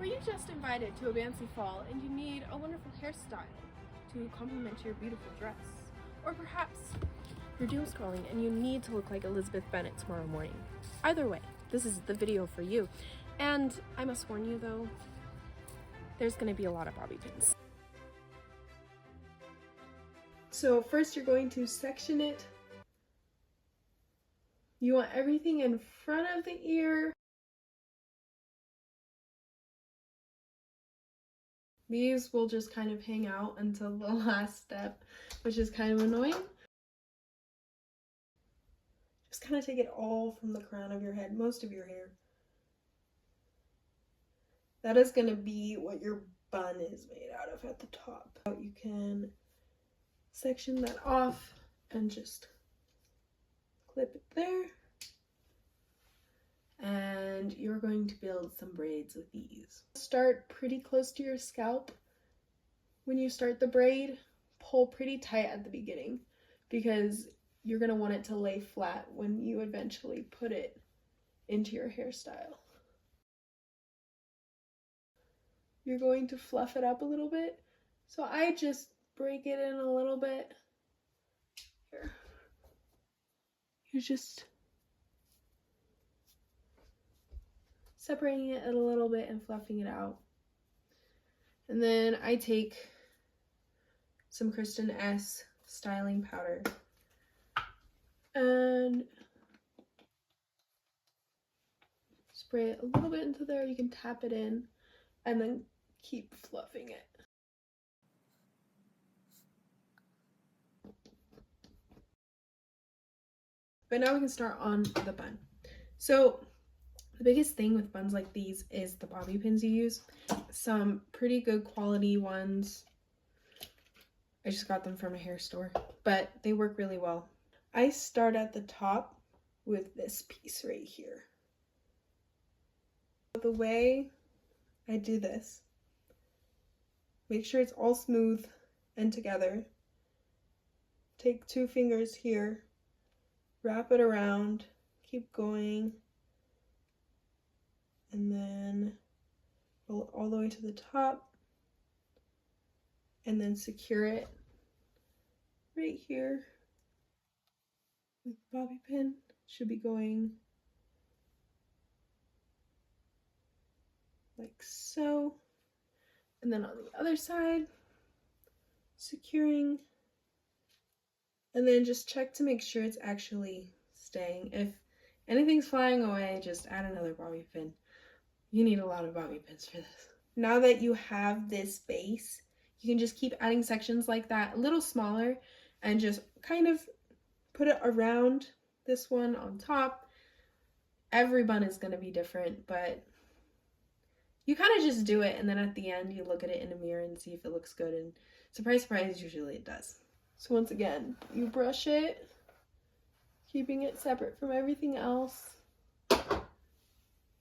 Were you just invited to a fancy fall and you need a wonderful hairstyle to complement your beautiful dress? Or perhaps you're doom scrolling and you need to look like Elizabeth Bennet tomorrow morning. Either way, this is the video for you. And I must warn you though, there's gonna be a lot of bobby pins. So first you're going to section it. You want everything in front of the ear. These will just kind of hang out until the last step, which is kind of annoying. Just kind of take it all from the crown of your head, most of your hair. That is going to be what your bun is made out of at the top. You can section that off and just clip it there. And you're going to build some braids with these. Start pretty close to your scalp. When you start the braid, pull pretty tight at the beginning because you're going to want it to lay flat when you eventually put it into your hairstyle. You're going to fluff it up a little bit. So I just break it in a little bit. Here. You're just separating it a little bit and fluffing it out. And then I take some Kristen S styling powder and spray it a little bit into there. You can tap it in and then keep fluffing it. But now we can start on the bun. So the biggest thing with buns like these is the bobby pins you use. Some pretty good quality ones. I just got them from a hair store, but they work really well. I start at the top with this piece right here. The way I do this, make sure it's all smooth and together. Take 2 fingers here, wrap it around, keep going, and then roll it all the way to the top, and then secure it right here with bobby pin. Should be going like so, and then on the other side, securing, and then just check to make sure it's actually staying. If anything's flying away, just add another bobby pin. You need a lot of bobby pins for this. Now that you have this base, you can just keep adding sections like that, a little smaller, and just kind of put it around this one on top. Every bun is going to be different, but you kind of just do it, and then at the end you look at it in a mirror and see if it looks good, and surprise, surprise, usually it does. So once again, you brush it, keeping it separate from everything else.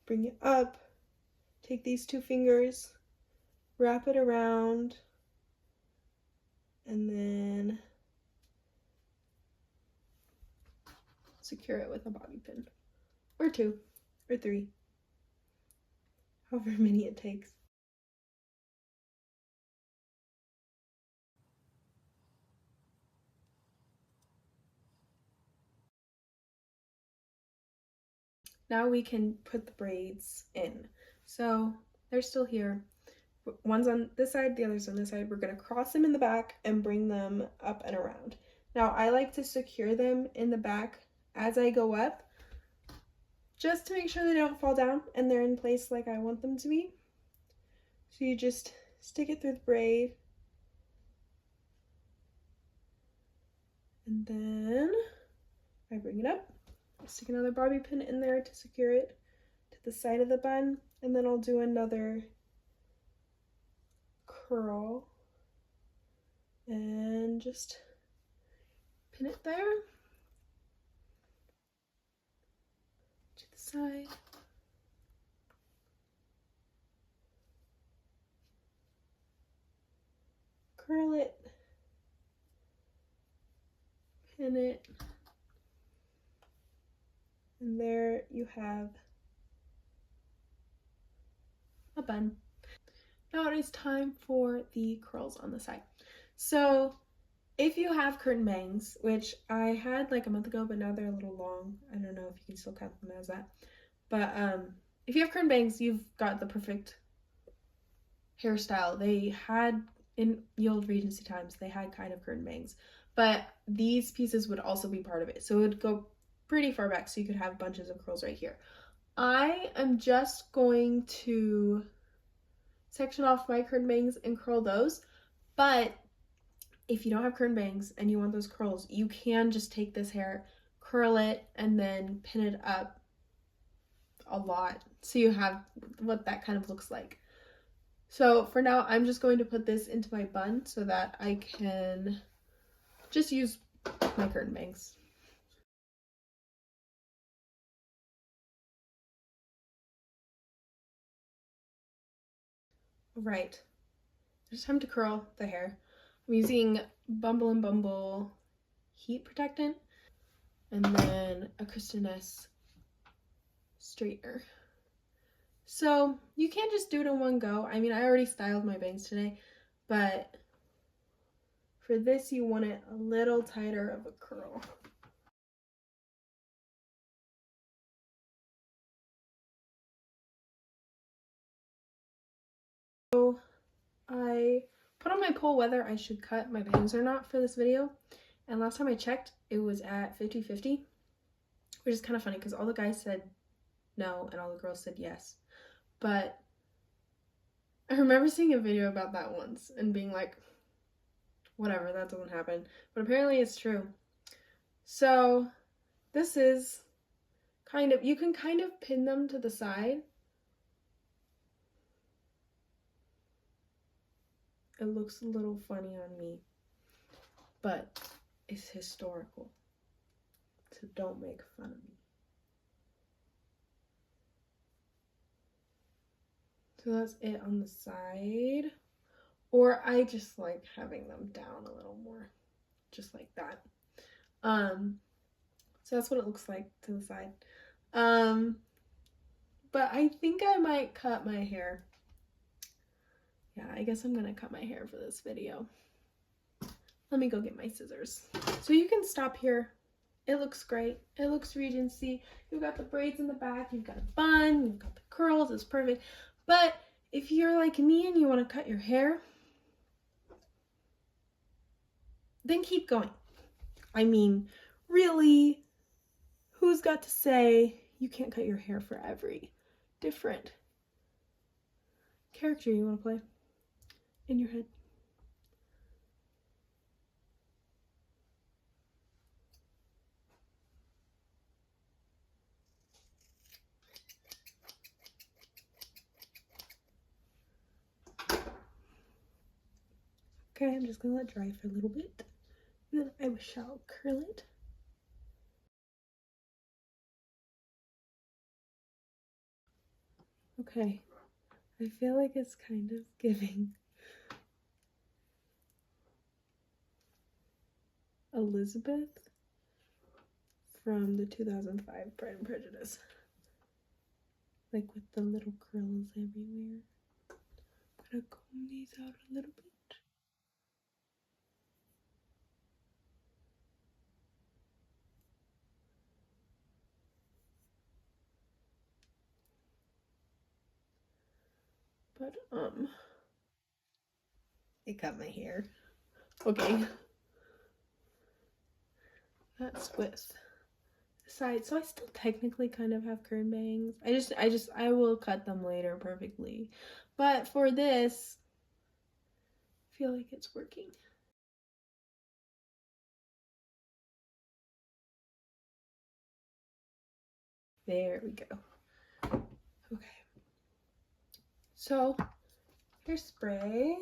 Bring it up, take these 2 fingers, wrap it around, and then secure it with a bobby pin, or 2, or 3, however many it takes. Now we can put the braids in. So they're still here. One's on this side, the other's on this side. We're going to cross them in the back and bring them up and around. Now I like to secure them in the back as I go up, just to make sure they don't fall down and they're in place like I want them to be. So you just stick it through the braid, and then I bring it up. Stick another bobby pin in there to secure it to the side of the bun, and then I'll do another curl and just pin it there to the side. Curl it, pin it, and there you have a bun. Now it is time for the curls on the side. So if you have curtain bangs, which I had like a month ago, but now they're a little long. I don't know if you can still count them as that. But if you have curtain bangs, you've got the perfect hairstyle. They had, in the old Regency times, they had kind of curtain bangs. But these pieces would also be part of it. So it would go pretty far back, so you could have bunches of curls right here. I am just going to section off my curtain bangs and curl those. But if you don't have curtain bangs and you want those curls, you can just take this hair, curl it, and then pin it up a lot so you have what that kind of looks like. So for now, I'm just going to put this into my bun so that I can just use my curtain bangs. Right, it's time to curl the hair. I'm using Bumble and Bumble heat protectant and then a Kristen Ness straightener. So you can't just do it in one go. I mean, I already styled my bangs today, but for this you want it a little tighter of a curl. So I put on my poll whether I should cut my bangs or not for this video, and last time I checked it was at 50-50, which is kind of funny because all the guys said no and all the girls said yes. But I remember seeing a video about that once and being like, whatever, that doesn't happen. But apparently it's true. So this is kind of, you can kind of pin them to the side. It looks a little funny on me, but it's historical. So don't make fun of me. So that's it on the side. Or I just like having them down a little more, just like that. So that's what it looks like to the side. But I think I might cut my hair. Yeah, I guess I'm gonna cut my hair for this video. Let me go get my scissors. So you can stop here. It looks great. It looks Regency. You've got the braids in the back. You've got a bun. You've got the curls. It's perfect. But if you're like me and you want to cut your hair, then keep going. I mean, really, who's got to say you can't cut your hair for every different character you want to play in your head? Okay, I'm just gonna let it dry for a little bit, and then I shall curl it. Okay, I feel like it's kind of giving Elizabeth from the 2005 Pride and Prejudice. Like with the little curls everywhere. I'm gonna comb these out a little bit. But I cut my hair. Okay. That's with the side. So I still technically kind of have curtain bangs. I will cut them later perfectly. But for this, I feel like it's working. There we go. Okay. So, hairspray.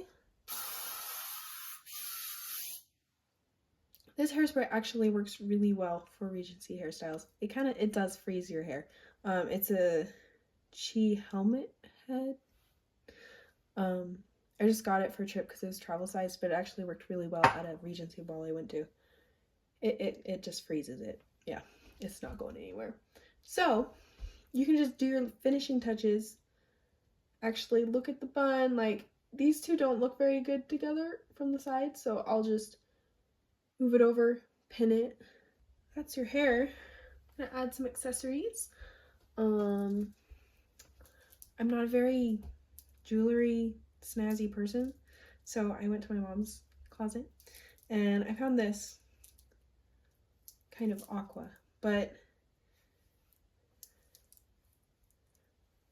This hairspray actually works really well for Regency hairstyles. It does freeze your hair. It's a Chi helmet head. I just got it for a trip because it was travel size, but it actually worked really well at a Regency ball I went to. It just freezes it. Yeah, it's not going anywhere. So you can just do your finishing touches. Actually look at the bun, like these two don't look very good together from the side, so I'll just move it over, pin it. That's your hair. I'm gonna add some accessories. I'm not a very jewelry snazzy person, so I went to my mom's closet and I found this kind of aqua, but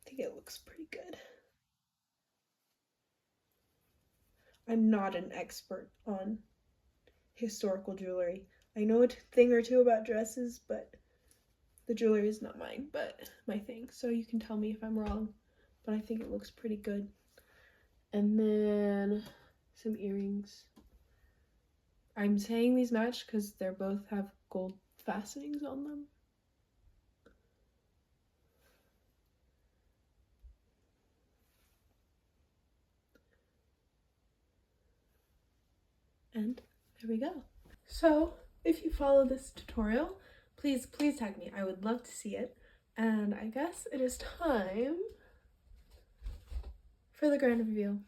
I think it looks pretty good. I'm not an expert on historical jewelry. I know a thing or two about dresses, but the jewelry is not mine, but my thing. So you can tell me if I'm wrong, but I think it looks pretty good. And then some earrings. I'm saying these match because they both have gold fastenings on them. And there we go. So if you follow this tutorial, please tag me. I would love to see it. And I guess it is time for the grand reveal.